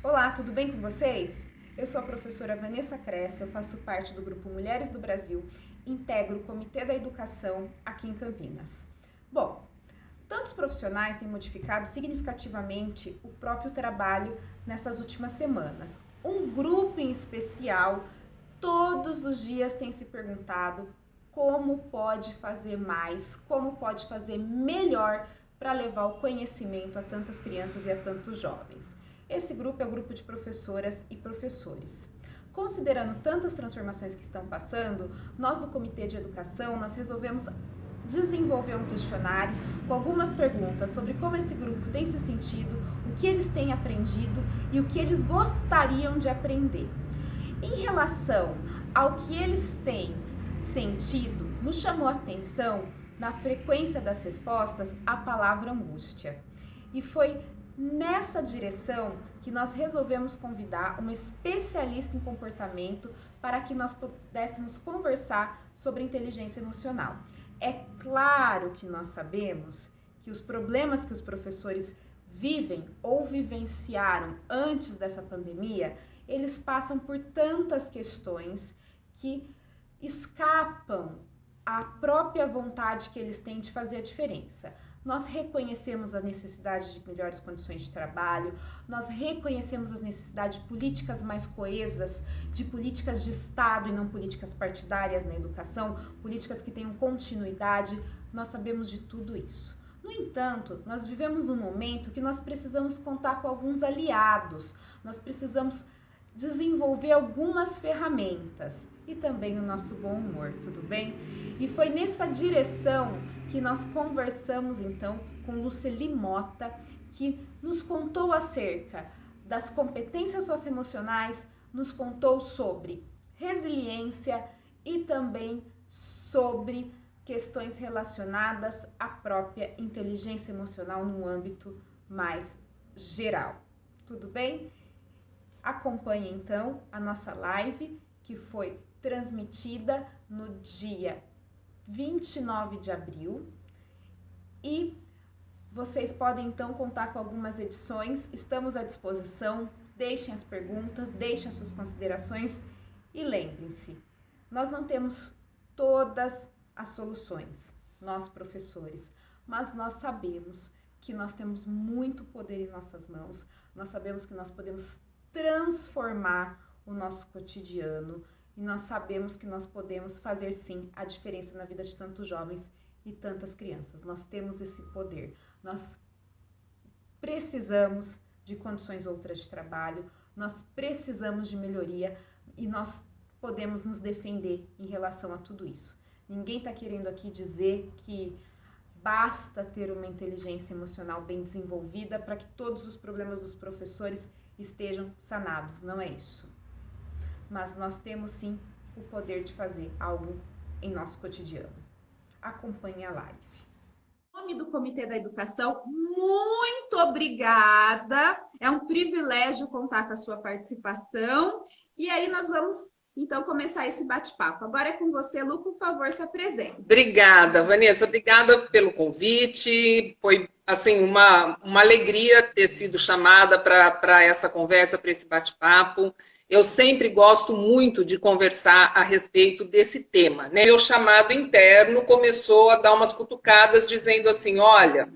Olá, tudo bem com vocês? Eu sou a professora Vanessa Cressa, eu faço parte do grupo Mulheres do Brasil, integro o Comitê da Educação aqui em Campinas. Bom, tantos profissionais têm modificado significativamente o próprio trabalho nessas últimas semanas. Um grupo em especial, todos os dias tem se perguntado como pode fazer mais, como pode fazer melhor para levar o conhecimento a tantas crianças e a tantos jovens. Esse grupo é o grupo de professoras e professores. Considerando tantas transformações que estão passando, nós do Comitê de Educação, nós resolvemos desenvolver um questionário com algumas perguntas sobre como esse grupo tem se sentido, o que eles têm aprendido e o que eles gostariam de aprender. Em relação ao que eles têm sentido, nos chamou a atenção, na frequência das respostas, a palavra angústia. E foi nessa direção que nós resolvemos convidar uma especialista em comportamento para que nós pudéssemos conversar sobre inteligência emocional. É claro que nós sabemos que os problemas que os professores vivem ou vivenciaram antes dessa pandemia, eles passam por tantas questões que escapam à própria vontade que eles têm de fazer a diferença. Nós reconhecemos a necessidade de melhores condições de trabalho, nós reconhecemos a necessidade de políticas mais coesas, de políticas de Estado e não políticas partidárias na educação, políticas que tenham continuidade, nós sabemos de tudo isso. No entanto, nós vivemos um momento que nós precisamos contar com alguns aliados, nós precisamos desenvolver algumas ferramentas e também o nosso bom humor, tudo bem? E foi nessa direção que nós conversamos então com Luceli Mota, que nos contou acerca das competências socioemocionais, nos contou sobre resiliência e também sobre questões relacionadas à própria inteligência emocional no âmbito mais geral. Tudo bem? Acompanhe então a nossa live, que foi transmitida no dia 29 de abril, e vocês podem então contar com algumas edições, estamos à disposição, deixem as perguntas, deixem as suas considerações e lembrem-se, nós não temos todas as soluções, nós professores, mas nós sabemos que nós temos muito poder em nossas mãos, nós sabemos que nós podemos transformar o nosso cotidiano, e nós sabemos que nós podemos fazer sim a diferença na vida de tantos jovens e tantas crianças. Nós temos esse poder. Nós precisamos de condições outras de trabalho, nós precisamos de melhoria e nós podemos nos defender em relação a tudo isso. Ninguém está querendo aqui dizer que basta ter uma inteligência emocional bem desenvolvida para que todos os problemas dos professores estejam sanados. Não é isso. Mas nós temos sim o poder de fazer algo em nosso cotidiano. Acompanhe a live. Em nome do Comitê da Educação, muito obrigada. É um privilégio contar com a sua participação. E aí nós vamos então começar esse bate-papo. Agora é com você, Lu, por favor, se apresente. Obrigada, Vanessa. Obrigada pelo convite. Foi assim uma alegria ter sido chamada para essa conversa, para esse bate-papo. Eu sempre gosto muito de conversar a respeito desse tema, né? Meu chamado interno começou a dar umas cutucadas dizendo assim, olha,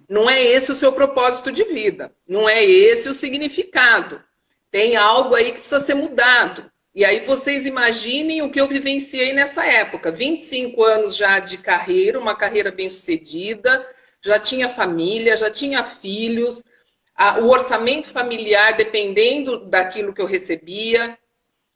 não é esse o seu propósito de vida, não é esse o significado. Tem algo aí que precisa ser mudado. E aí vocês imaginem o que eu vivenciei nessa época. 25 anos já de carreira, uma carreira bem-sucedida, já tinha família, já tinha filhos, o orçamento familiar dependendo daquilo que eu recebia,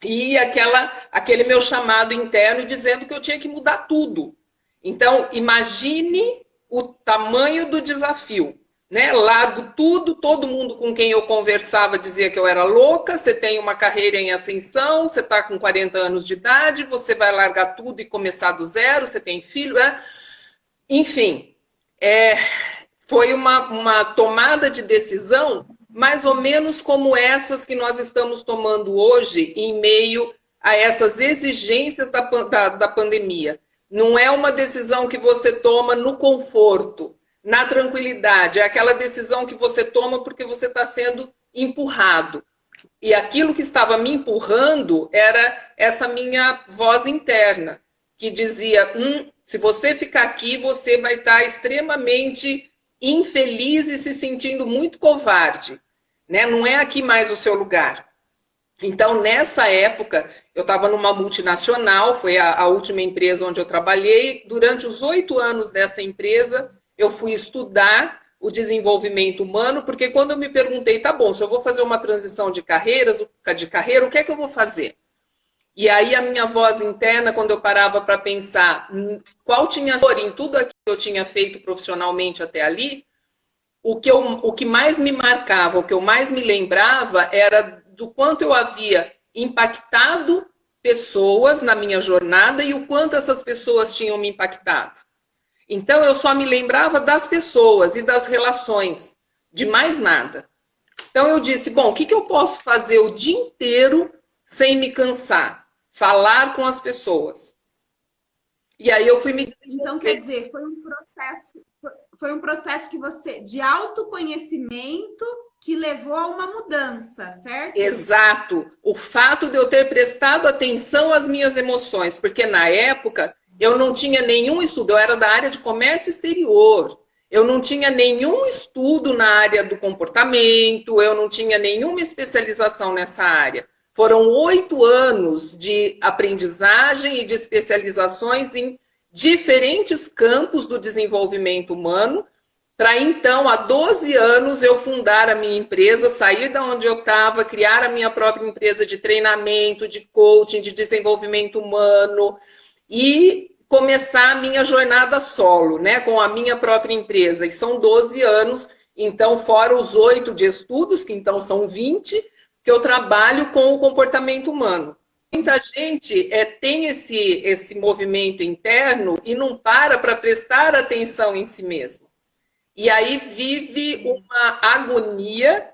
e aquele meu chamado interno dizendo que eu tinha que mudar tudo. Então, imagine o tamanho do desafio, né? Largo tudo, todo mundo com quem eu conversava dizia que eu era louca, você tem uma carreira em ascensão, você está com 40 anos de idade, você vai largar tudo e começar do zero, você tem filho, enfim, foi uma tomada de decisão mais ou menos como essas que nós estamos tomando hoje em meio a essas exigências da pandemia. Não é uma decisão que você toma no conforto, na tranquilidade. É aquela decisão que você toma porque você está sendo empurrado. E aquilo que estava me empurrando era essa minha voz interna, que dizia, se você ficar aqui, você vai estar extremamente infeliz e se sentindo muito covarde, né? Não é aqui mais o seu lugar. Então, nessa época, eu estava numa multinacional, foi a última empresa onde eu trabalhei. Durante os 8 anos dessa empresa, eu fui estudar o desenvolvimento humano, porque quando eu me perguntei, tá bom, se eu vou fazer uma transição de carreira, o que é que eu vou fazer? E aí a minha voz interna, quando eu parava para pensar qual tinha dor em tudo aquilo que eu tinha feito profissionalmente até ali, o que mais me marcava, o que eu mais me lembrava era do quanto eu havia impactado pessoas na minha jornada e o quanto essas pessoas tinham me impactado. Então, eu só me lembrava das pessoas e das relações, de mais nada. Então, eu disse, bom, o que eu posso fazer o dia inteiro sem me cansar? Falar com as pessoas. E aí eu fui me... Então, quer dizer, foi um processo que você, de autoconhecimento, que levou a uma mudança, certo? Exato. O fato de eu ter prestado atenção às minhas emoções, porque na época eu não tinha nenhum estudo, eu era da área de comércio exterior, eu não tinha nenhum estudo na área do comportamento, eu não tinha nenhuma especialização nessa área. Foram 8 anos de aprendizagem e de especializações em diferentes campos do desenvolvimento humano, para então, há 12 anos, eu fundar a minha empresa, sair da onde eu estava, criar a minha própria empresa de treinamento, de coaching, de desenvolvimento humano e começar a minha jornada solo, né, com a minha própria empresa. E são 12 anos, então, fora os 8 de estudos, que então são 20, que eu trabalho com o comportamento humano. Muita gente tem esse movimento interno e não para prestar atenção em si mesmo. E aí vive uma agonia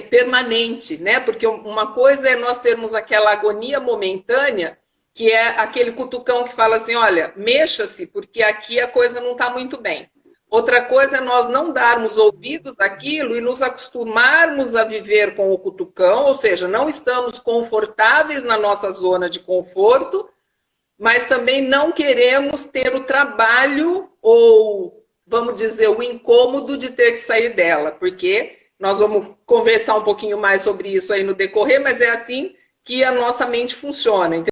permanente, né? Porque uma coisa é nós termos aquela agonia momentânea, que é aquele cutucão que fala assim, olha, mexa-se, porque aqui a coisa não está muito bem. Outra coisa é nós não darmos ouvidos àquilo e nos acostumarmos a viver com o cutucão, ou seja, não estamos confortáveis na nossa zona de conforto, mas também não queremos ter o trabalho ou, vamos dizer, o incômodo de ter que sair dela, porque nós vamos conversar um pouquinho mais sobre isso aí no decorrer, mas é assim que a nossa mente funciona.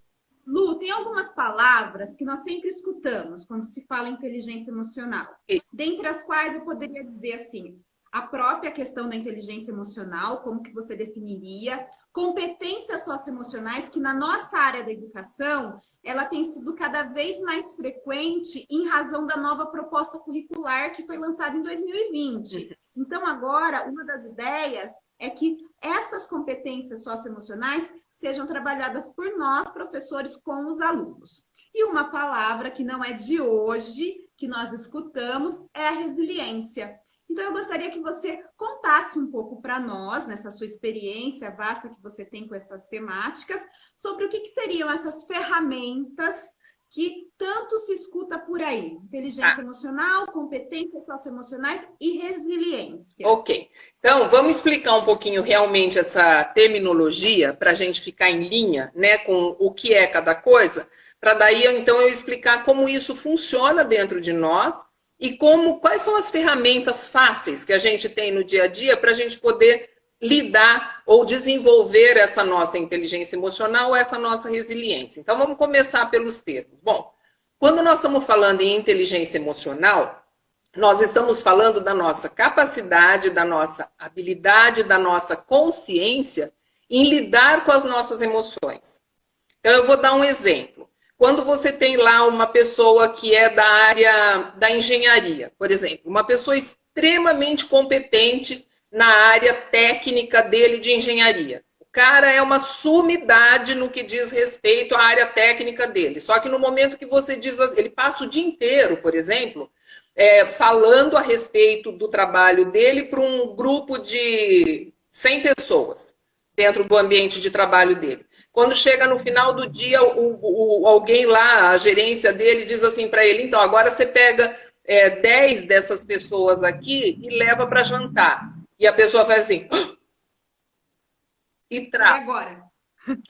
Lu, tem algumas palavras que nós sempre escutamos quando se fala em inteligência emocional. Dentre as quais eu poderia dizer assim, a própria questão da inteligência emocional, como que você definiria, competências socioemocionais, que na nossa área da educação, ela tem sido cada vez mais frequente em razão da nova proposta curricular que foi lançada em 2020. Então, agora, uma das ideias é que essas competências socioemocionais sejam trabalhadas por nós, professores, com os alunos. E uma palavra que não é de hoje, que nós escutamos, é a resiliência. Então, eu gostaria que você contasse um pouco para nós, nessa sua experiência vasta que você tem com essas temáticas, sobre o que seriam essas ferramentas que tanto se escuta por aí. Inteligência emocional, competências socioemocionais e resiliência. Ok. Então, vamos explicar um pouquinho realmente essa terminologia para a gente ficar em linha, né, com o que é cada coisa, para daí, então, eu explicar como isso funciona dentro de nós e quais são as ferramentas fáceis que a gente tem no dia a dia para a gente poder lidar ou desenvolver essa nossa inteligência emocional, essa nossa resiliência. Então, vamos começar pelos termos. Bom, quando nós estamos falando em inteligência emocional, nós estamos falando da nossa capacidade, da nossa habilidade, da nossa consciência em lidar com as nossas emoções. Então, eu vou dar um exemplo. Quando você tem lá uma pessoa que é da área da engenharia, por exemplo, uma pessoa extremamente competente na área técnica dele de engenharia. O cara é uma sumidade no que diz respeito à área técnica dele. Só que no momento que você diz, ele passa o dia inteiro, por exemplo, falando a respeito do trabalho dele para um grupo de 100 pessoas dentro do ambiente de trabalho dele. Quando chega no final do dia, alguém lá, a gerência dele, diz assim para ele, então, agora você pega 10 dessas pessoas aqui e leva para jantar. E a pessoa faz assim, e E trava. agora?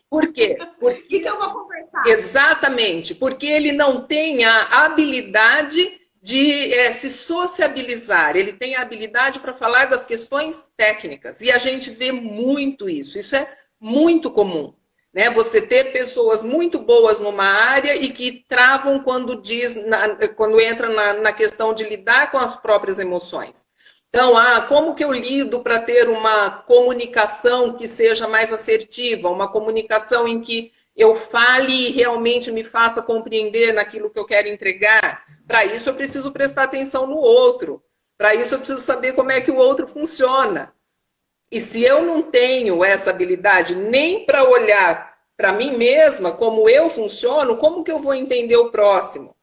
Por quê? O que eu vou conversar? Exatamente, porque ele não tem a habilidade de se sociabilizar, ele tem a habilidade para falar das questões técnicas. E a gente vê muito isso, isso é muito comum. Né? Você ter pessoas muito boas numa área e que travam quando quando entra na questão de lidar com as próprias emoções. Então, como que eu lido para ter uma comunicação que seja mais assertiva, uma comunicação em que eu fale e realmente me faça compreender naquilo que eu quero entregar? Para isso eu preciso prestar atenção no outro. Para isso eu preciso saber como é que o outro funciona. E se eu não tenho essa habilidade nem para olhar para mim mesma, como eu funciono, como que eu vou entender o próximo?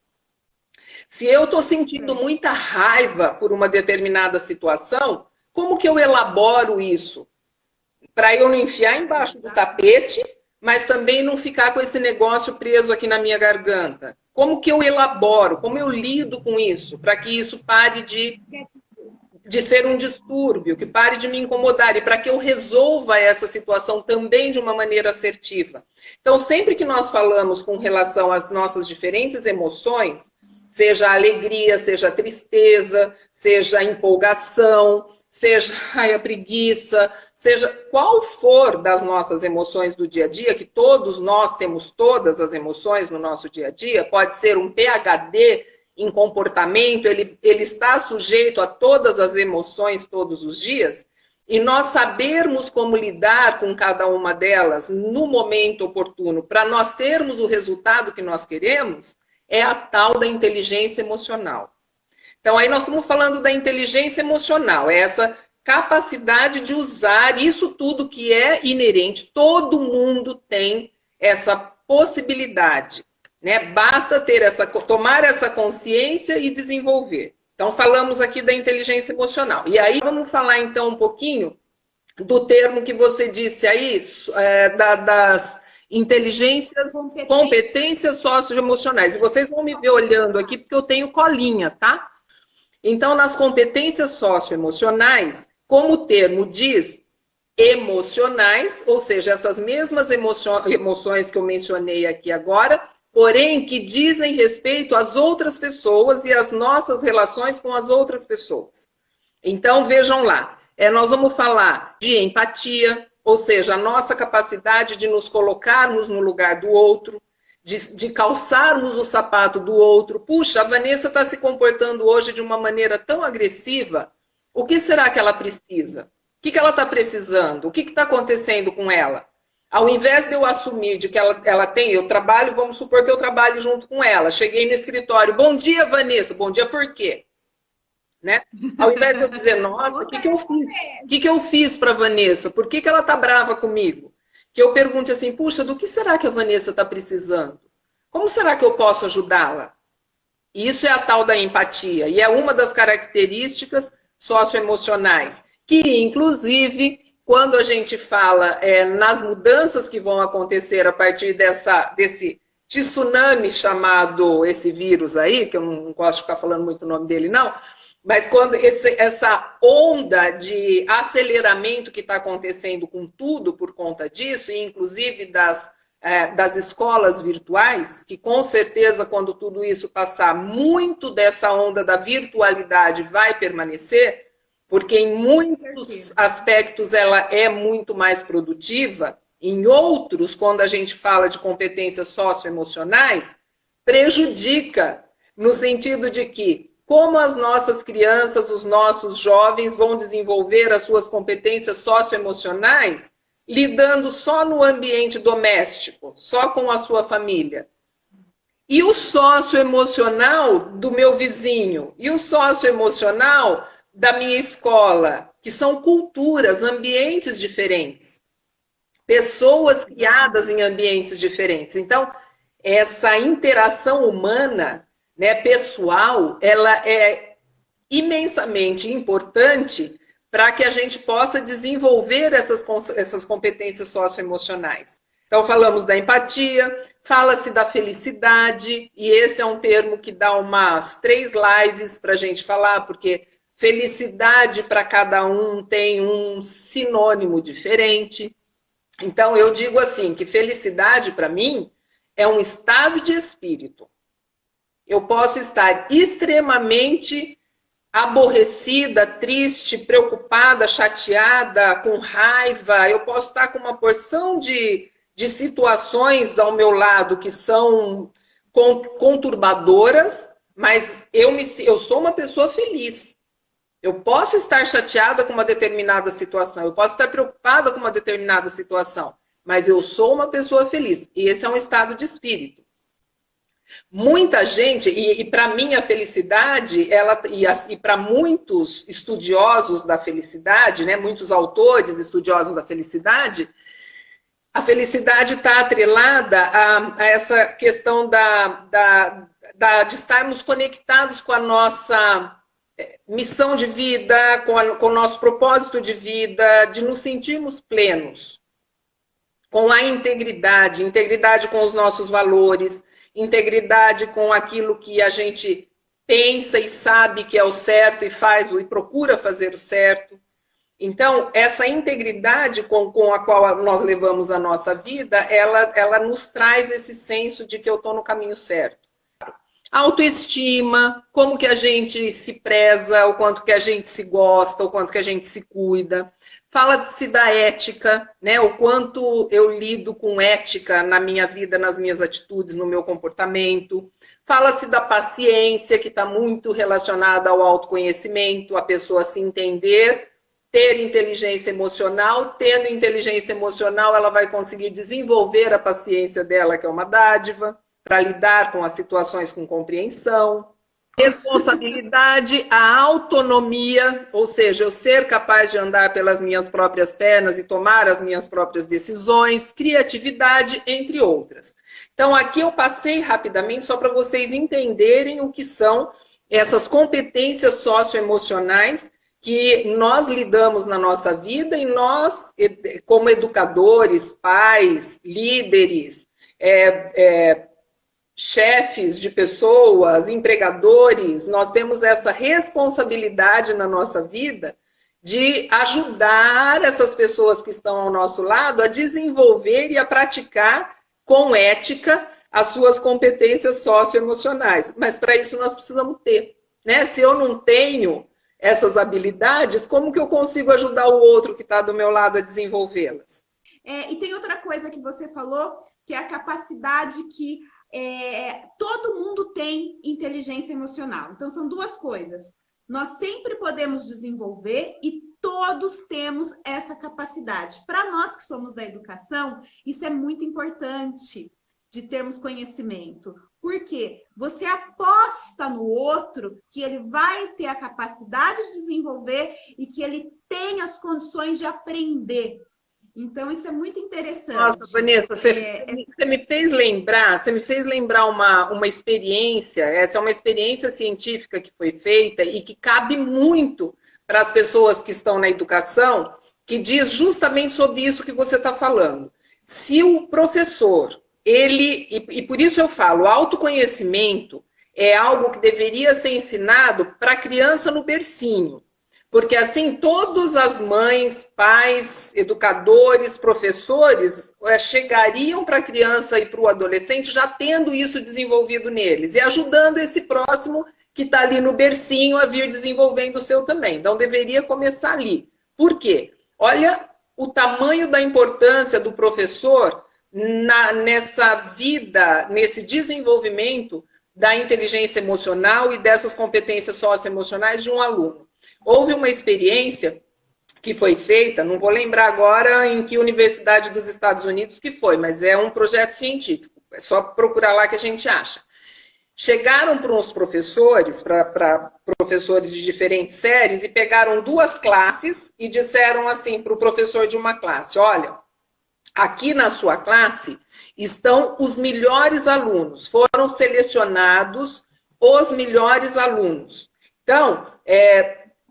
Se eu estou sentindo muita raiva por uma determinada situação, como que eu elaboro isso? Para eu não enfiar embaixo do tapete, mas também não ficar com esse negócio preso aqui na minha garganta. Como que eu elaboro? Como eu lido com isso? Para que isso pare de ser um distúrbio, que pare de me incomodar e para que eu resolva essa situação também de uma maneira assertiva. Então, sempre que nós falamos com relação às nossas diferentes emoções, seja a alegria, seja a tristeza, seja a empolgação, seja a preguiça, seja qual for das nossas emoções do dia a dia, que todos nós temos todas as emoções no nosso dia a dia, pode ser um PhD em comportamento, ele está sujeito a todas as emoções todos os dias, e nós sabermos como lidar com cada uma delas no momento oportuno, para nós termos o resultado que nós queremos, é a tal da inteligência emocional. Então, aí nós estamos falando da inteligência emocional, é essa capacidade de usar isso tudo que é inerente, todo mundo tem essa possibilidade, né? Basta tomar essa consciência e desenvolver. Então, falamos aqui da inteligência emocional. E aí, vamos falar então um pouquinho do termo que você disse aí, das inteligências, competências socioemocionais. E vocês vão me ver olhando aqui porque eu tenho colinha, tá? Então, nas competências socioemocionais, como o termo diz, emocionais, ou seja, essas mesmas emoções que eu mencionei aqui agora, porém que dizem respeito às outras pessoas e às nossas relações com as outras pessoas. Então, vejam lá, nós vamos falar de empatia, ou seja, a nossa capacidade de nos colocarmos no lugar do outro, de calçarmos o sapato do outro. Puxa, a Vanessa está se comportando hoje de uma maneira tão agressiva. O que será que ela precisa? O que ela está precisando? O que está acontecendo com ela? Ao invés de eu assumir de que ela tem, eu trabalho, vamos supor que eu trabalho junto com ela. Cheguei no escritório, bom dia, Vanessa. Bom dia, por quê? Né? Ao invés de eu dizer, nossa, o que eu fiz? O que eu fiz para a Vanessa? Por que ela está brava comigo? Que eu pergunte assim, puxa, do que será que a Vanessa está precisando? Como será que eu posso ajudá-la? Isso é a tal da empatia, e é uma das características socioemocionais, que, inclusive, quando a gente fala nas mudanças que vão acontecer a partir desse tsunami chamado esse vírus aí, que eu não gosto de ficar falando muito o nome dele, não, mas quando essa onda de aceleramento que está acontecendo com tudo por conta disso, e inclusive das escolas virtuais, que com certeza quando tudo isso passar, muito dessa onda da virtualidade vai permanecer, porque em muitos aspectos ela é muito mais produtiva, em outros, quando a gente fala de competências socioemocionais, prejudica, no sentido de que como as nossas crianças, os nossos jovens vão desenvolver as suas competências socioemocionais lidando só no ambiente doméstico, só com a sua família. E o socioemocional do meu vizinho, e o socioemocional da minha escola, que são culturas, ambientes diferentes. Pessoas criadas em ambientes diferentes. Então, essa interação humana, né, pessoal, ela é imensamente importante para que a gente possa desenvolver essas competências socioemocionais. Então, falamos da empatia, fala-se da felicidade, e esse é um termo que dá umas 3 lives para a gente falar, porque felicidade para cada um tem um sinônimo diferente. Então, eu digo assim, que felicidade, para mim, é um estado de espírito. Eu posso estar extremamente aborrecida, triste, preocupada, chateada, com raiva. Eu posso estar com uma porção de situações ao meu lado que são conturbadoras, mas eu sou uma pessoa feliz. Eu posso estar chateada com uma determinada situação, eu posso estar preocupada com uma determinada situação, mas eu sou uma pessoa feliz. E esse é um estado de espírito. Muita gente, e para mim a felicidade, e para muitos estudiosos da felicidade, né, muitos autores estudiosos da felicidade, a felicidade está atrelada a essa questão de estarmos conectados com a nossa missão de vida, com o nosso propósito de vida, de nos sentirmos plenos, com a integridade com os nossos valores, integridade com aquilo que a gente pensa e sabe que é o certo e faz e procura fazer o certo. Então, essa integridade com a qual nós levamos a nossa vida, ela nos traz esse senso de que eu estou no caminho certo. Autoestima, como que a gente se preza, o quanto que a gente se gosta, o quanto que a gente se cuida. Fala-se da ética, né? O quanto eu lido com ética na minha vida, nas minhas atitudes, no meu comportamento. Fala-se da paciência, que está muito relacionada ao autoconhecimento, a pessoa se entender, ter inteligência emocional. Tendo inteligência emocional, ela vai conseguir desenvolver a paciência dela, que é uma dádiva, para lidar com as situações com compreensão. Responsabilidade, a autonomia, ou seja, eu ser capaz de andar pelas minhas próprias pernas e tomar as minhas próprias decisões, criatividade, entre outras. Então, aqui eu passei rapidamente só para vocês entenderem o que são essas competências socioemocionais que nós lidamos na nossa vida e nós, como educadores, pais, líderes, chefes de pessoas, empregadores, nós temos essa responsabilidade na nossa vida de ajudar essas pessoas que estão ao nosso lado a desenvolver e a praticar com ética as suas competências socioemocionais. Mas para isso nós precisamos ter, né? Se eu não tenho essas habilidades, como que eu consigo ajudar o outro que está do meu lado a desenvolvê-las? E tem outra coisa que você falou, que é a capacidade que todo mundo tem inteligência emocional. Então, são duas coisas. Nós sempre podemos desenvolver e todos temos essa capacidade. Para nós que somos da educação, isso é muito importante de termos conhecimento. Porque você aposta no outro que ele vai ter a capacidade de desenvolver e que ele tem as condições de aprender. Então, isso é muito interessante. Nossa, Vanessa, você me fez lembrar uma experiência, essa é uma experiência científica que foi feita e que cabe muito para as pessoas que estão na educação, que diz justamente sobre isso que você está falando. Se o professor, e por isso eu falo, autoconhecimento é algo que deveria ser ensinado para a criança no bercinho. Porque assim, todas as mães, pais, educadores, professores chegariam para a criança e para o adolescente já tendo isso desenvolvido neles e ajudando esse próximo que está ali no bercinho a vir desenvolvendo o seu também. Então, deveria começar ali. Por quê? Olha o tamanho da importância do professor nessa vida, nesse desenvolvimento da inteligência emocional e dessas competências socioemocionais de um aluno. Houve uma experiência que foi feita, não vou lembrar agora em que universidade dos Estados Unidos que foi, mas é um projeto científico, é só procurar lá que a gente acha. Chegaram para uns professores, para professores de diferentes séries, e pegaram duas classes e disseram assim para o professor de uma classe, olha, aqui na sua classe estão os melhores alunos, foram selecionados os melhores alunos. Então,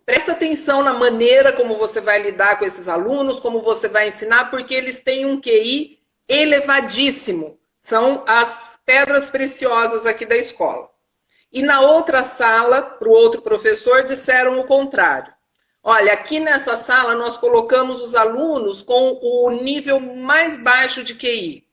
presta atenção na maneira como você vai lidar com esses alunos, como você vai ensinar, porque eles têm um QI elevadíssimo. São as pedras preciosas aqui da escola. E na outra sala, para o outro professor, disseram o contrário. Olha, aqui nessa sala nós colocamos os alunos com o nível mais baixo de QI.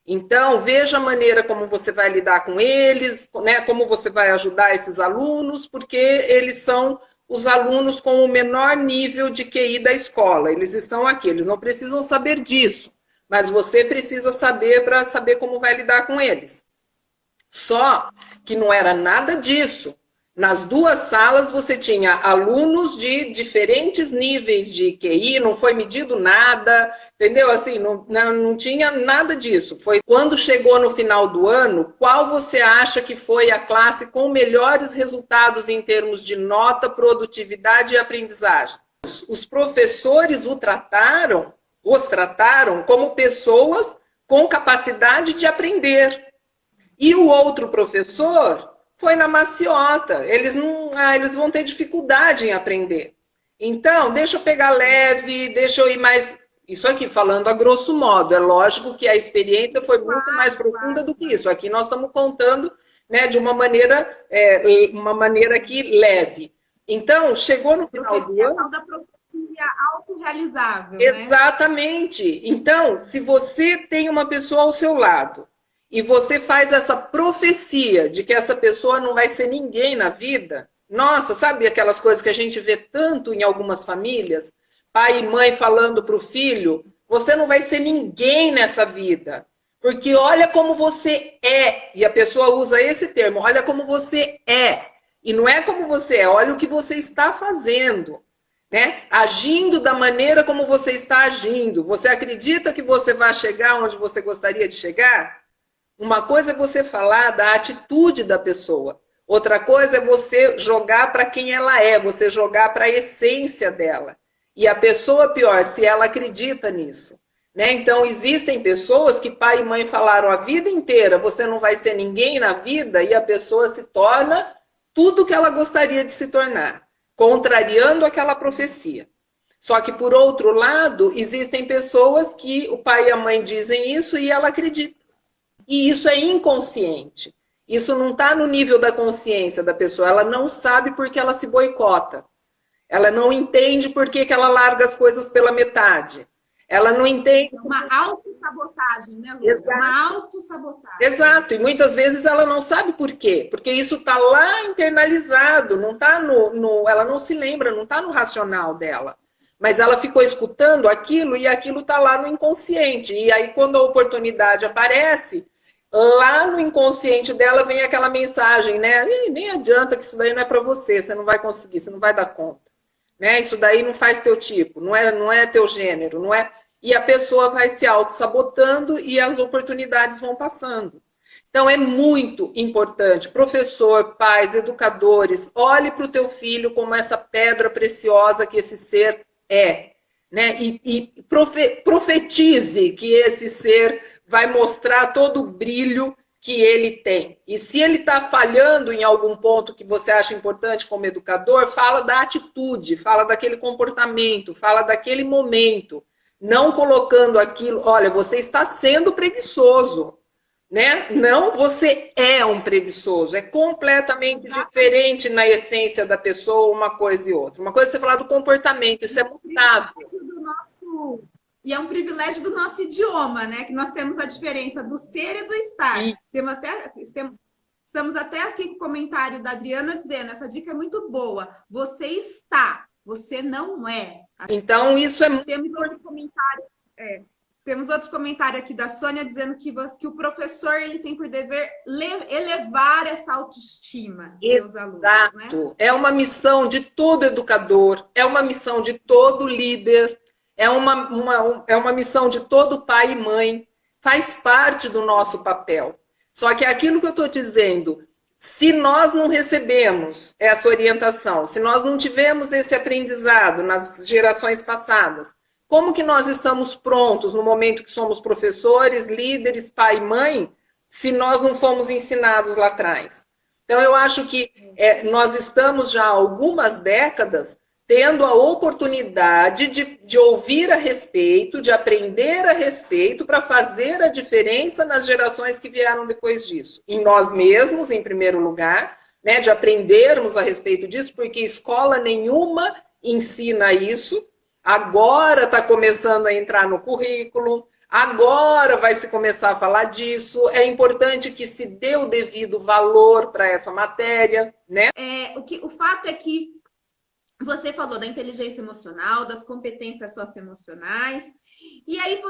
Então, veja a maneira como você vai lidar com eles, né, como você vai ajudar esses alunos, porque eles são os alunos com o menor nível de QI da escola. Eles estão aqui, eles não precisam saber disso, mas você precisa saber para saber como vai lidar com eles. Só que não era nada disso. Nas duas salas você tinha alunos de diferentes níveis de QI, não foi medido nada, entendeu? Assim, não tinha nada disso. Foi quando chegou no final do ano, qual você acha que foi a classe com melhores resultados em termos de nota, produtividade e aprendizagem? Os professores os trataram como pessoas com capacidade de aprender. E o outro professor foi na maciota. Eles vão ter dificuldade em aprender. Então, deixa eu pegar leve, deixa eu ir mais... Isso aqui, falando a grosso modo. É lógico que a experiência foi muito mais profunda do que isso. Aqui nós estamos contando, né, de uma maneira aqui leve. Então, chegou no final do ano... A da profecia autorrealizável, né? Exatamente. Então, se você tem uma pessoa ao seu lado e você faz essa profecia de que essa pessoa não vai ser ninguém na vida, nossa, sabe aquelas coisas que a gente vê tanto em algumas famílias? Pai e mãe falando para o filho, você não vai ser ninguém nessa vida, porque olha como você é. E a pessoa usa esse termo, olha como você é. E não é como você é, olha o que você está fazendo, né? Agindo da maneira como você está agindo. Você acredita que você vai chegar onde você gostaria de chegar? Uma coisa é você falar da atitude da pessoa. Outra coisa é você jogar para quem ela é, você jogar para a essência dela. E a pessoa, pior, se ela acredita nisso, né? Então, existem pessoas que pai e mãe falaram a vida inteira, você não vai ser ninguém na vida, e a pessoa se torna tudo que ela gostaria de se tornar, contrariando aquela profecia. Só que, por outro lado, existem pessoas que o pai e a mãe dizem isso e ela acredita. E isso é inconsciente. Isso não está no nível da consciência da pessoa. Ela não sabe por que ela se boicota. Ela não entende por que ela larga as coisas pela metade. Ela não entende... Uma autossabotagem, né, Lu? Exato. Uma autossabotagem. Exato. E muitas vezes ela não sabe por quê. Porque isso está lá internalizado. Não está ela não se lembra, não está no racional dela. Mas ela ficou escutando aquilo e aquilo está lá no inconsciente. E aí, quando a oportunidade aparece... Lá no inconsciente dela vem aquela mensagem, né? Nem adianta que isso daí não é para você, você não vai conseguir, você não vai dar conta, né? Isso daí não faz teu tipo, não é teu gênero, não é. E a pessoa vai se auto-sabotando e as oportunidades vão passando. Então é muito importante, professor, pais, educadores, olhe para o teu filho como essa pedra preciosa que esse ser é, né? E profetize que esse ser vai mostrar todo o brilho que ele tem. E se ele está falhando em algum ponto que você acha importante como educador, fala da atitude, fala daquele comportamento, fala daquele momento. Não colocando aquilo, olha, você está sendo preguiçoso, né? Não, você é um preguiçoso. É completamente diferente na essência da pessoa uma coisa e outra. Uma coisa é você falar do comportamento, isso é mutável. E é um privilégio do nosso idioma, né? Que nós temos a diferença do ser e do estar. Estamos até aqui com o comentário da Adriana dizendo, essa dica é muito boa. Você está, você não é. Então, isso é muito... Temos outro comentário aqui da Sônia dizendo que o professor ele tem por dever elevar essa autoestima dos alunos. Né? É uma missão de todo educador, é uma missão de todo líder, é uma missão de todo pai e mãe, faz parte do nosso papel. Só que aquilo que eu estou dizendo, se nós não recebemos essa orientação, se nós não tivemos esse aprendizado nas gerações passadas, como que nós estamos prontos no momento que somos professores, líderes, pai e mãe, se nós não fomos ensinados lá atrás? Então, eu acho que nós estamos já há algumas décadas tendo a oportunidade de ouvir a respeito, de aprender a respeito, para fazer a diferença nas gerações que vieram depois disso. Em nós mesmos, em primeiro lugar, né, de aprendermos a respeito disso, porque escola nenhuma ensina isso. Agora está começando a entrar no currículo, agora vai se começar a falar disso. É importante que se dê o devido valor para essa matéria, né? O fato é que você falou da inteligência emocional, das competências socioemocionais, e aí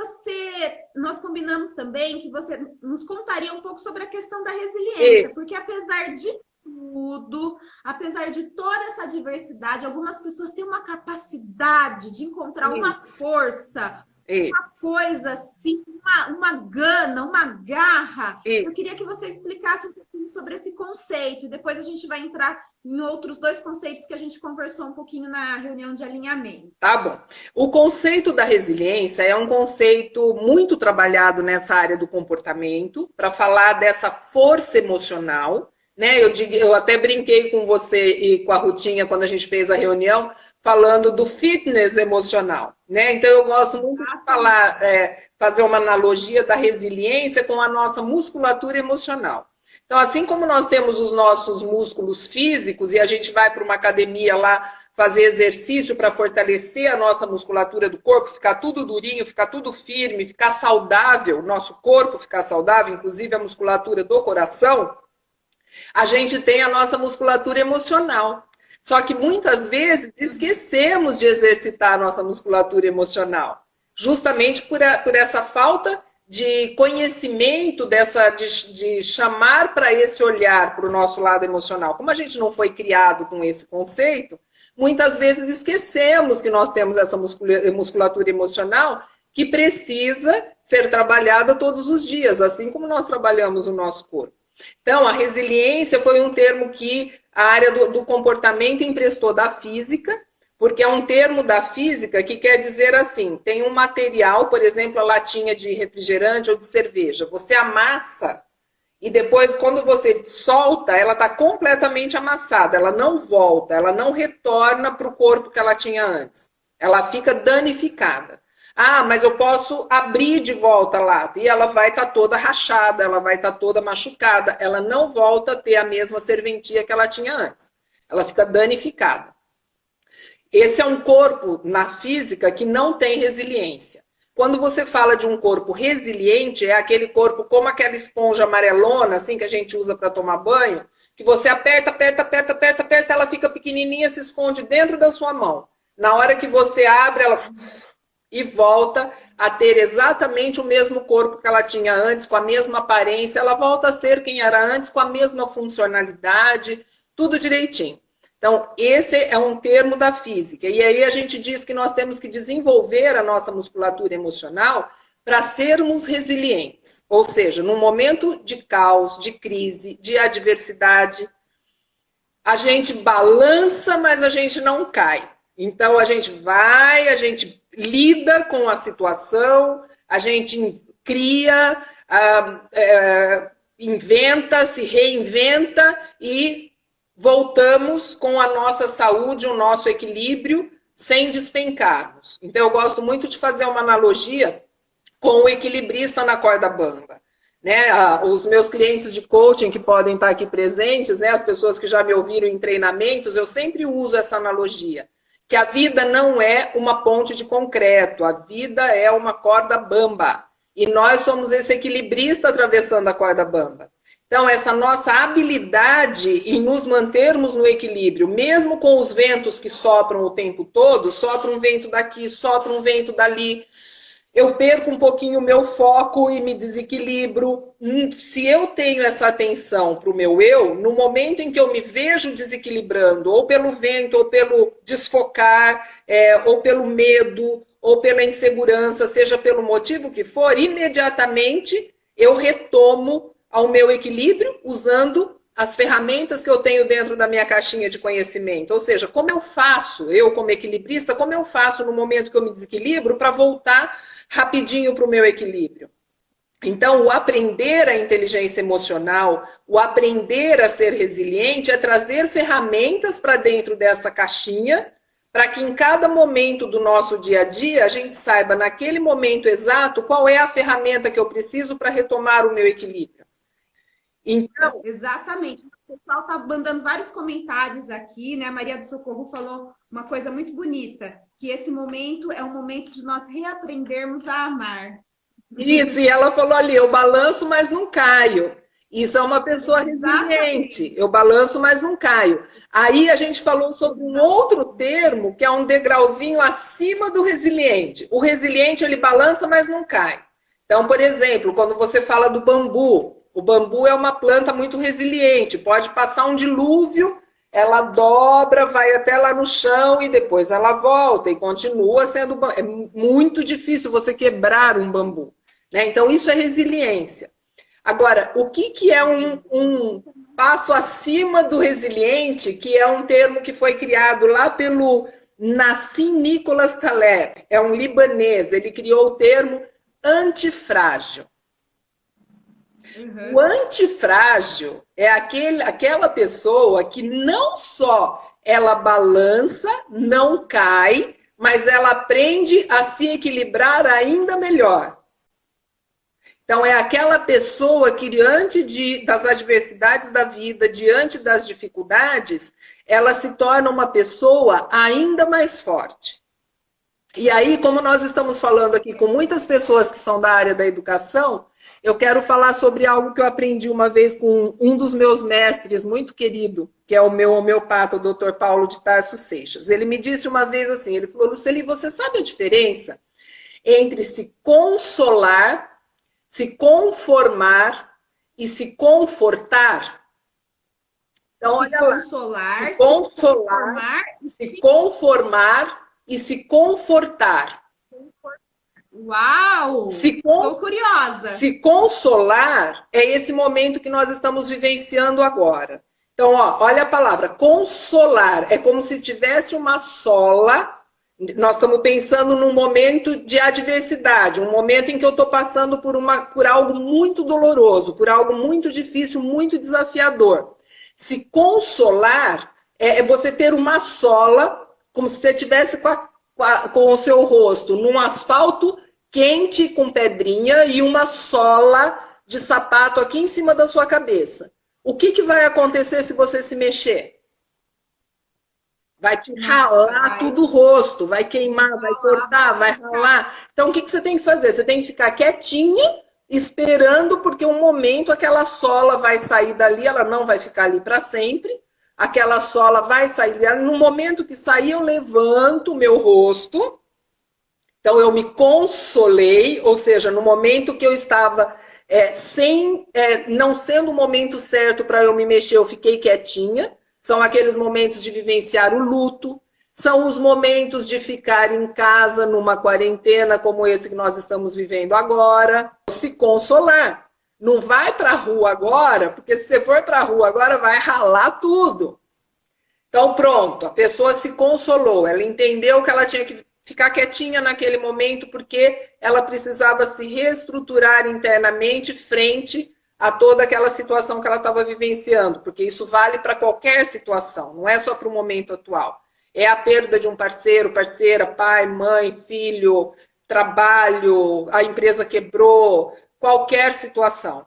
nós combinamos também que você nos contaria um pouco sobre a questão da resiliência, porque apesar de tudo, apesar de toda essa diversidade, algumas pessoas têm uma capacidade de encontrar uma força, uma coisa assim, uma gana, uma garra. Eu queria que você explicasse um pouquinho sobre esse conceito, e depois a gente vai entrar em outros dois conceitos que a gente conversou um pouquinho na reunião de alinhamento. Tá bom. O conceito da resiliência é um conceito muito trabalhado nessa área do comportamento, para falar dessa força emocional, né? Eu até brinquei com você e com a Rutinha quando a gente fez a reunião, falando do fitness emocional, né? Então eu gosto muito de falar, fazer uma analogia da resiliência com a nossa musculatura emocional. Então, assim como nós temos os nossos músculos físicos e a gente vai para uma academia lá fazer exercício para fortalecer a nossa musculatura do corpo, ficar tudo durinho, ficar tudo firme, ficar saudável, nosso corpo ficar saudável, inclusive a musculatura do coração, a gente tem a nossa musculatura emocional. Só que muitas vezes esquecemos de exercitar a nossa musculatura emocional, justamente por essa falta de conhecimento, de chamar para esse olhar para o nosso lado emocional. Como a gente não foi criado com esse conceito, muitas vezes esquecemos que nós temos essa musculatura emocional que precisa ser trabalhada todos os dias, assim como nós trabalhamos o nosso corpo. Então, a resiliência foi um termo que a área do comportamento emprestou da física, porque é um termo da física que quer dizer assim, tem um material, por exemplo, a latinha de refrigerante ou de cerveja, você amassa e depois, quando você solta, ela está completamente amassada, ela não volta, ela não retorna para o corpo que ela tinha antes, ela fica danificada. Ah, mas eu posso abrir de volta a lata e ela vai estar toda rachada, ela vai estar toda machucada, ela não volta a ter a mesma serventia que ela tinha antes, ela fica danificada. Esse é um corpo na física que não tem resiliência. Quando você fala de um corpo resiliente, é aquele corpo como aquela esponja amarelona, assim, que a gente usa para tomar banho, que você aperta, aperta, aperta, aperta, aperta, ela fica pequenininha, se esconde dentro da sua mão. Na hora que você abre, ela e volta a ter exatamente o mesmo corpo que ela tinha antes, com a mesma aparência, ela volta a ser quem era antes, com a mesma funcionalidade, tudo direitinho. Então, esse é um termo da física. E aí a gente diz que nós temos que desenvolver a nossa musculatura emocional para sermos resilientes. Ou seja, num momento de caos, de crise, de adversidade, a gente balança, mas a gente não cai. Então, a gente vai, a gente lida com a situação, a gente cria, inventa, se reinventa e voltamos com a nossa saúde, o nosso equilíbrio, sem despencarmos. Então, eu gosto muito de fazer uma analogia com o equilibrista na corda bamba. Né? Os meus clientes de coaching que podem estar aqui presentes, né? As pessoas que já me ouviram em treinamentos, eu sempre uso essa analogia. Que a vida não é uma ponte de concreto, a vida é uma corda bamba. E nós somos esse equilibrista atravessando a corda bamba. Então, essa nossa habilidade em nos mantermos no equilíbrio, mesmo com os ventos que sopram o tempo todo, sopra um vento daqui, sopra um vento dali, eu perco um pouquinho o meu foco e me desequilibro. Se eu tenho essa atenção para o meu eu, no momento em que eu me vejo desequilibrando, ou pelo vento, ou pelo desfocar, ou pelo medo, ou pela insegurança, seja pelo motivo que for, imediatamente eu retomo ao meu equilíbrio usando as ferramentas que eu tenho dentro da minha caixinha de conhecimento. Ou seja, como eu faço, eu como equilibrista, como eu faço no momento que eu me desequilibro para voltar rapidinho para o meu equilíbrio. Então, o aprender a inteligência emocional, o aprender a ser resiliente é trazer ferramentas para dentro dessa caixinha, para que em cada momento do nosso dia a dia a gente saiba naquele momento exato qual é a ferramenta que eu preciso para retomar o meu equilíbrio. Então, exatamente. O pessoal está mandando vários comentários aqui, né? A Maria do Socorro falou uma coisa muito bonita, que esse momento é um momento de nós reaprendermos a amar. isso, e ela falou ali, eu balanço, mas não caio. Isso é uma pessoa Exatamente. resiliente. Eu balanço, mas não caio. Aí a gente falou sobre um outro termo, que é um degrauzinho acima do resiliente. O resiliente, ele balança, mas não cai. Então, por exemplo, quando você fala do bambu, o bambu é uma planta muito resiliente. Pode passar um dilúvio, ela dobra, vai até lá no chão e depois ela volta e continua sendo... É muito difícil você quebrar um bambu, né? Então, isso é resiliência. Agora, o que é um passo acima do resiliente, que é um termo que foi criado lá pelo Nassim Nicholas Taleb, é um libanês, ele criou o termo antifrágil. Uhum. O antifrágil é aquela pessoa que não só ela balança, não cai, mas ela aprende a se equilibrar ainda melhor. Então, é aquela pessoa que, diante das adversidades da vida, diante das dificuldades, ela se torna uma pessoa ainda mais forte. E aí, como nós estamos falando aqui com muitas pessoas que são da área da educação, eu quero falar sobre algo que eu aprendi uma vez com um dos meus mestres, muito querido, que é o meu homeopata, o Dr. Paulo de Tarso Seixas. Ele me disse uma vez assim, ele falou, Luceli, você sabe a diferença entre se consolar, se conformar e se confortar? Então, olha lá. Consolar, se consolar, se conformar e se confortar. Uau! Estou curiosa. Se consolar é esse momento que nós estamos vivenciando agora. Então, ó, olha a palavra, consolar. É como se tivesse uma sola. Nós estamos pensando num momento de adversidade, um momento em que eu estou passando por algo muito doloroso, por algo muito difícil, muito desafiador. Se consolar é você ter uma sola, como se você estivesse com o seu rosto num asfalto quente com pedrinha e uma sola de sapato aqui em cima da sua cabeça. O que vai acontecer se você se mexer? Vai te ralar tudo o rosto, vai queimar, vai cortar, vai ralar. Então, o que você tem que fazer? Você tem que ficar quietinha, esperando, porque um momento aquela sola vai sair dali, ela não vai ficar ali para sempre. Aquela sola vai sair dali. No momento que sair, eu levanto o meu rosto. Então, eu me consolei, ou seja, no momento que eu estava não sendo o momento certo para eu me mexer, eu fiquei quietinha. São aqueles momentos de vivenciar o luto, são os momentos de ficar em casa numa quarentena como esse que nós estamos vivendo agora. Se consolar. Não vai para a rua agora, porque se você for para a rua agora vai ralar tudo. Então pronto, a pessoa se consolou, ela entendeu que ela tinha que ficar quietinha naquele momento porque ela precisava se reestruturar internamente frente a toda aquela situação que ela estava vivenciando, porque isso vale para qualquer situação, não é só para o momento atual. É a perda de um parceiro, parceira, pai, mãe, filho, trabalho, a empresa quebrou, qualquer situação.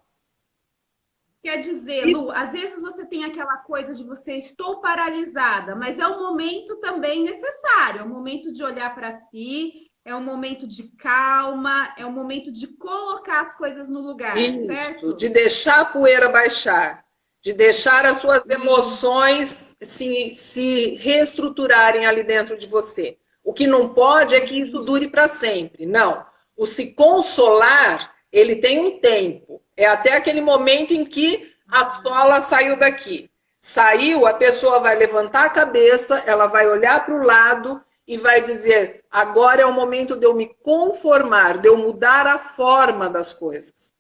Quer dizer, Lu, às vezes você tem aquela coisa de você estou paralisada, mas é um momento também necessário, é um momento de olhar para si, é um momento de calma, é um momento de colocar as coisas no lugar, isso, certo? De deixar a poeira baixar, de deixar as suas emoções se reestruturarem ali dentro de você. O que não pode é que isso dure para sempre, não. O se consolar, ele tem um tempo, é até aquele momento em que a sola saiu daqui. Saiu, a pessoa vai levantar a cabeça, ela vai olhar para o lado e vai dizer, agora é o momento de eu me conformar, de eu mudar a forma das coisas.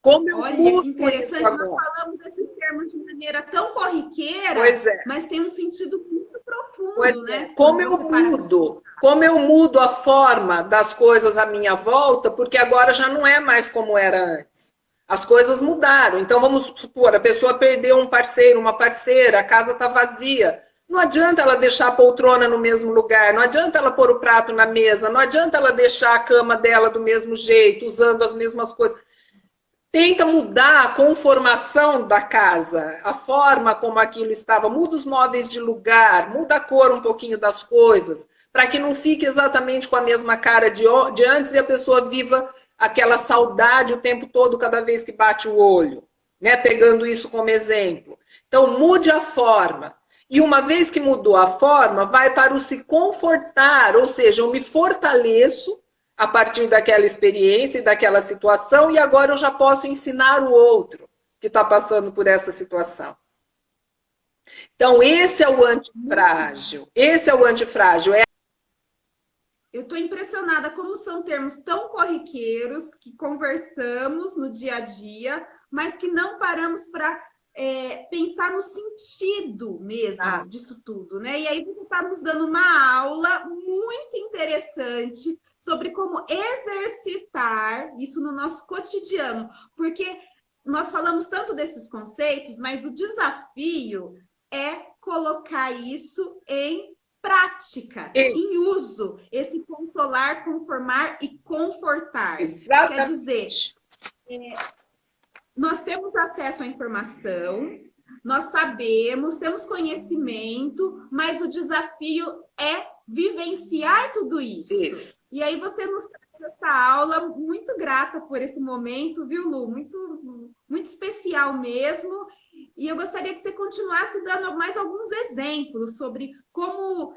Como eu Olha, que interessante, nós falamos esses termos de maneira tão corriqueira, mas tem um sentido muito profundo, né? Como eu mudo a forma das coisas à minha volta, porque agora já não é mais como era antes. As coisas mudaram. Então, vamos supor, a pessoa perdeu um parceiro, uma parceira, a casa está vazia. Não adianta ela deixar a poltrona no mesmo lugar, não adianta ela pôr o prato na mesa, não adianta ela deixar a cama dela do mesmo jeito, usando as mesmas coisas. tenta mudar a conformação da casa, a forma como aquilo estava, muda os móveis de lugar, muda a cor um pouquinho das coisas, para que não fique exatamente com a mesma cara de antes e a pessoa viva aquela saudade o tempo todo, cada vez que bate o olho, né? Pegando isso como exemplo. Então, mude a forma. E uma vez que mudou a forma, vai para o se confortar, ou seja, eu me fortaleço a partir daquela experiência e daquela situação, e agora eu já posso ensinar o outro que está passando por essa situação. Então, esse é o antifrágil. Esse é o antifrágil. Eu estou impressionada como são termos tão corriqueiros, que conversamos no dia a dia, mas que não paramos para pensar no sentido mesmo disso tudo, né? E aí você está nos dando uma aula muito interessante sobre como exercitar isso no nosso cotidiano, porque nós falamos tanto desses conceitos, mas o desafio é colocar isso em prática, em uso, esse consolar, conformar e confortar. Exatamente. Quer dizer, nós temos acesso à informação, nós sabemos, temos conhecimento, mas o desafio é vivenciar tudo isso. E aí você nos traz essa aula, muito grata por esse momento, viu, Lu? Muito, muito especial mesmo. E eu gostaria que você continuasse dando mais alguns exemplos sobre como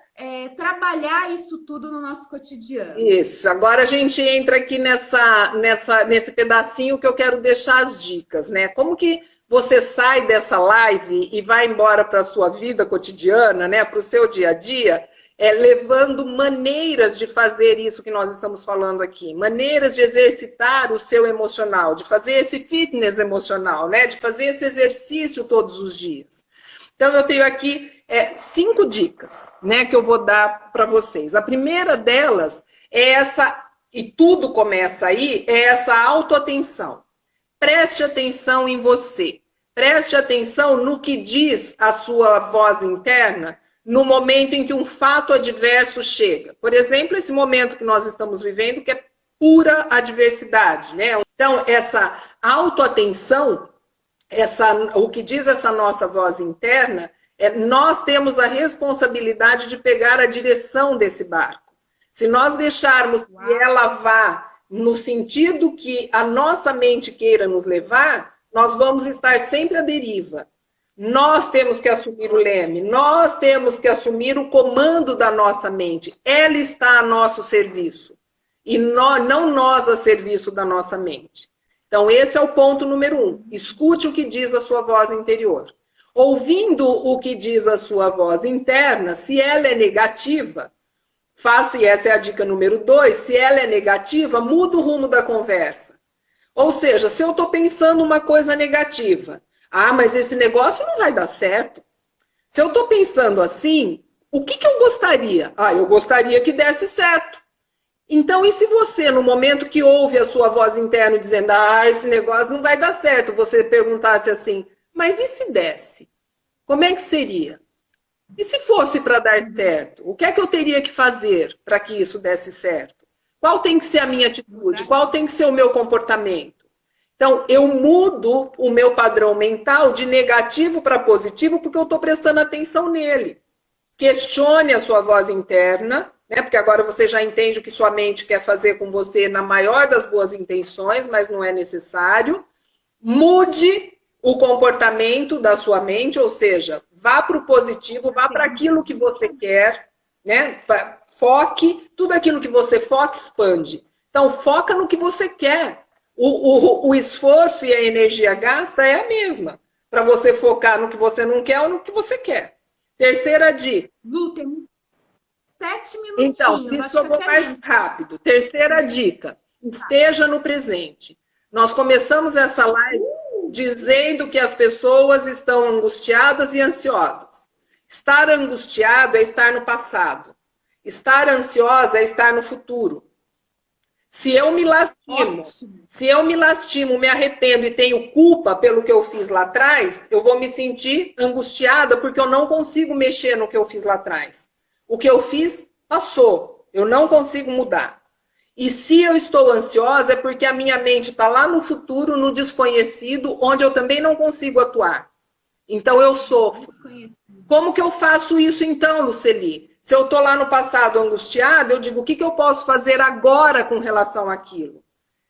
trabalhar isso tudo no nosso cotidiano. Isso, agora a gente entra aqui nesse pedacinho que eu quero deixar as dicas, né? Como que você sai dessa live e vai embora para a sua vida cotidiana, né? Para o seu dia a dia, levando maneiras de fazer isso que nós estamos falando aqui, maneiras de exercitar o seu emocional, de fazer esse fitness emocional, né? De fazer esse exercício todos os dias. Então, eu tenho aqui 5 dicas, né, que eu vou dar para vocês. A primeira delas é essa, e tudo começa aí, é essa autoatenção. Preste atenção em você. Preste atenção no que diz a sua voz interna no momento em que um fato adverso chega. Por exemplo, esse momento que nós estamos vivendo, que é pura adversidade, né? Então, essa autoatenção, o que diz essa nossa voz interna, nós temos a responsabilidade de pegar a direção desse barco. Se nós deixarmos que ela vá no sentido que a nossa mente queira nos levar, nós vamos estar sempre à deriva. Nós temos que assumir o leme, nós temos que assumir o comando da nossa mente. Ela está a nosso serviço. E não nós a serviço da nossa mente. Então, esse é o ponto número 1. Escute o que diz a sua voz interior. Ouvindo o que diz a sua voz interna, se ela é negativa, faça, e essa é a dica número 2, se ela é negativa, muda o rumo da conversa. Ou seja, se eu estou pensando uma coisa negativa, mas esse negócio não vai dar certo. Se eu estou pensando assim, o que eu gostaria? Eu gostaria que desse certo. Então, e se você, no momento que ouve a sua voz interna dizendo, esse negócio não vai dar certo, você perguntasse assim, mas e se desse? Como é que seria? E se fosse para dar certo? O que é que eu teria que fazer para que isso desse certo? Qual tem que ser a minha atitude? Qual tem que ser o meu comportamento? Então, eu mudo o meu padrão mental de negativo para positivo porque eu estou prestando atenção nele. Questione a sua voz interna, né? Porque agora você já entende o que sua mente quer fazer com você na maior das boas intenções, mas não é necessário. Mude o comportamento da sua mente, ou seja, vá para o positivo, vá para aquilo que você quer, né? Foque, tudo aquilo que você foca, expande. Então, foca no que você quer. O esforço e a energia gasta é a mesma, para você focar no que você não quer ou no que você quer. Terceira dica. Lu, tem 7 minutinhos. Então, isso eu vou mais rápido. Terceira dica. Esteja no presente. Nós começamos essa live dizendo que as pessoas estão angustiadas e ansiosas. Estar angustiado é estar no passado. Estar ansiosa é estar no futuro. Se eu me lastimo, me arrependo e tenho culpa pelo que eu fiz lá atrás, eu vou me sentir angustiada porque eu não consigo mexer no que eu fiz lá atrás. O que eu fiz, passou. Eu não consigo mudar. E se eu estou ansiosa, é porque a minha mente está lá no futuro, no desconhecido, onde eu também não consigo atuar. Então eu sofro. Como que eu faço isso então, Luceli? Se eu estou lá no passado angustiada, eu digo, o que, que eu posso fazer agora com relação àquilo?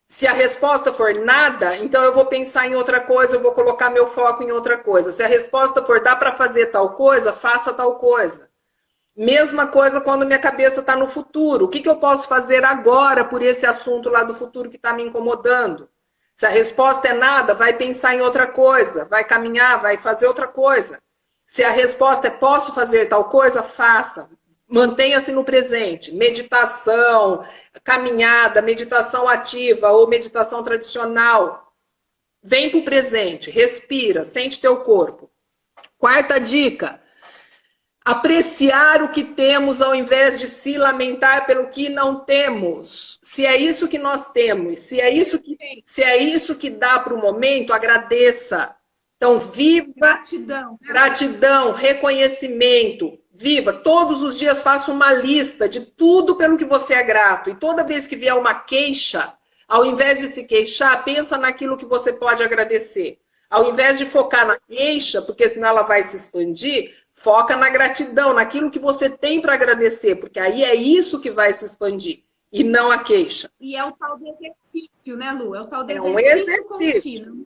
Se a resposta for nada, então eu vou pensar em outra coisa, eu vou colocar meu foco em outra coisa. Se a resposta for dá para fazer tal coisa, faça tal coisa. Mesma coisa quando minha cabeça está no futuro. O que, que eu posso fazer agora por esse assunto lá do futuro que está me incomodando? Se a resposta é nada, vai pensar em outra coisa, vai caminhar, vai fazer outra coisa. Se a resposta é posso fazer tal coisa, faça. Mantenha-se no presente. Meditação, caminhada, meditação ativa ou meditação tradicional. Vem para o presente, respira, sente teu corpo. Quarta dica. Apreciar o que temos ao invés de se lamentar pelo que não temos. Se é isso que nós temos, se é isso que dá para o momento, agradeça. Então, viva gratidão, reconhecimento. Viva, todos os dias faça uma lista de tudo pelo que você é grato. E toda vez que vier uma queixa, ao invés de se queixar, pensa naquilo que você pode agradecer. Ao invés de focar na queixa, porque senão ela vai se expandir, foca na gratidão, naquilo que você tem para agradecer, porque aí é isso que vai se expandir, e não a queixa. E é o tal do exercício, né, Lu? É o tal do exercício contínuo.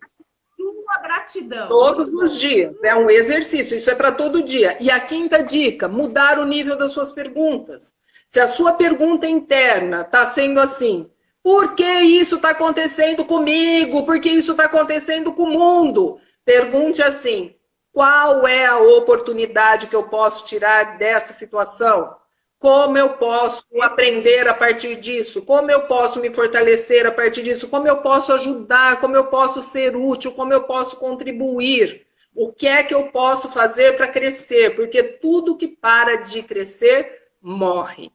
Sua gratidão. Todos os dias. É um exercício. Isso é para todo dia. E a quinta dica, mudar o nível das suas perguntas. Se a sua pergunta interna está sendo assim, por que isso está acontecendo comigo? Por que isso está acontecendo com o mundo? Pergunte assim, qual é a oportunidade que eu posso tirar dessa situação? Como eu posso aprender a partir disso? Como eu posso me fortalecer a partir disso? Como eu posso ajudar? Como eu posso ser útil? Como eu posso contribuir? O que é que eu posso fazer para crescer? Porque tudo que para de crescer, morre.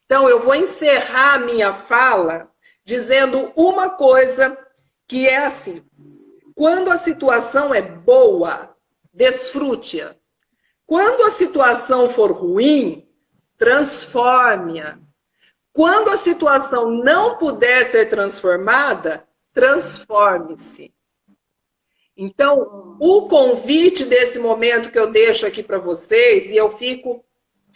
Então, eu vou encerrar a minha fala dizendo uma coisa que é assim. Quando a situação é boa, desfrute-a. Quando a situação for ruim, transforme-a. Quando a situação não puder ser transformada, transforme-se. Então, o convite desse momento que eu deixo aqui para vocês, e eu fico...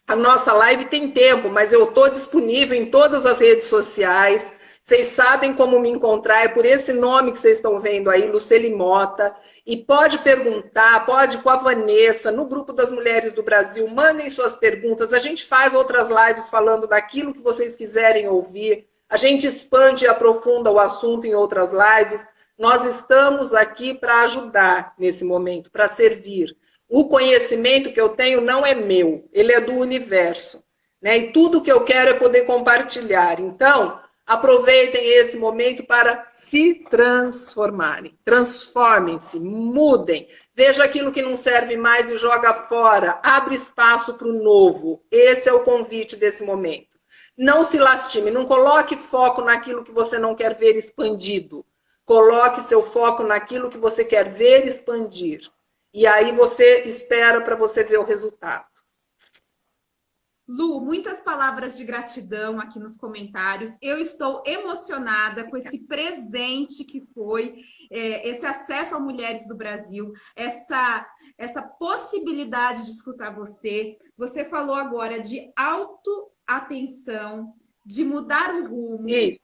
A nossa live tem tempo, mas eu estou disponível em todas as redes sociais. Vocês sabem como me encontrar, é por esse nome que vocês estão vendo aí, Luceli Mota. E pode perguntar, pode com a Vanessa, no grupo das Mulheres do Brasil, mandem suas perguntas. A gente faz outras lives falando daquilo que vocês quiserem ouvir. A gente expande e aprofunda o assunto em outras lives. Nós estamos aqui para ajudar nesse momento, para servir. O conhecimento que eu tenho não é meu, ele é do universo, né? E tudo que eu quero é poder compartilhar. Então, aproveitem esse momento para se transformarem. Transformem-se, mudem. Veja aquilo que não serve mais e joga fora. Abre espaço para o novo. Esse é o convite desse momento. Não se lastime, não coloque foco naquilo que você não quer ver expandido. Coloque seu foco naquilo que você quer ver expandir. E aí você espera para você ver o resultado. Lu, muitas palavras de gratidão aqui nos comentários. Eu estou emocionada com esse presente que foi esse acesso a Mulheres do Brasil, essa possibilidade de escutar você. Você falou agora de autoatenção, de mudar o rumo, de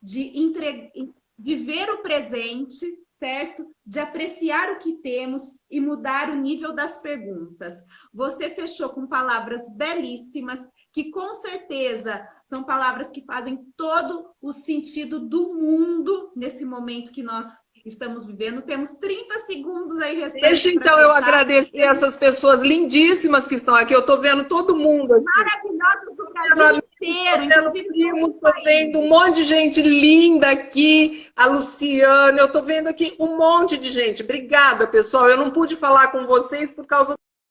viver o presente, certo? De apreciar o que temos e mudar o nível das perguntas. Você fechou com palavras belíssimas, que com certeza são palavras que fazem todo o sentido do mundo nesse momento que nós estamos vivendo. Temos 30 segundos aí restantes. Deixa então eu agradecer essas pessoas lindíssimas que estão aqui. Eu estou vendo todo mundo aqui. Maravilhosas do Brasil inteiro. Inclusive, estou vendo um monte de gente linda aqui. A Luciana, eu estou vendo aqui um monte de gente. Obrigada, pessoal. Eu não pude falar com vocês por causa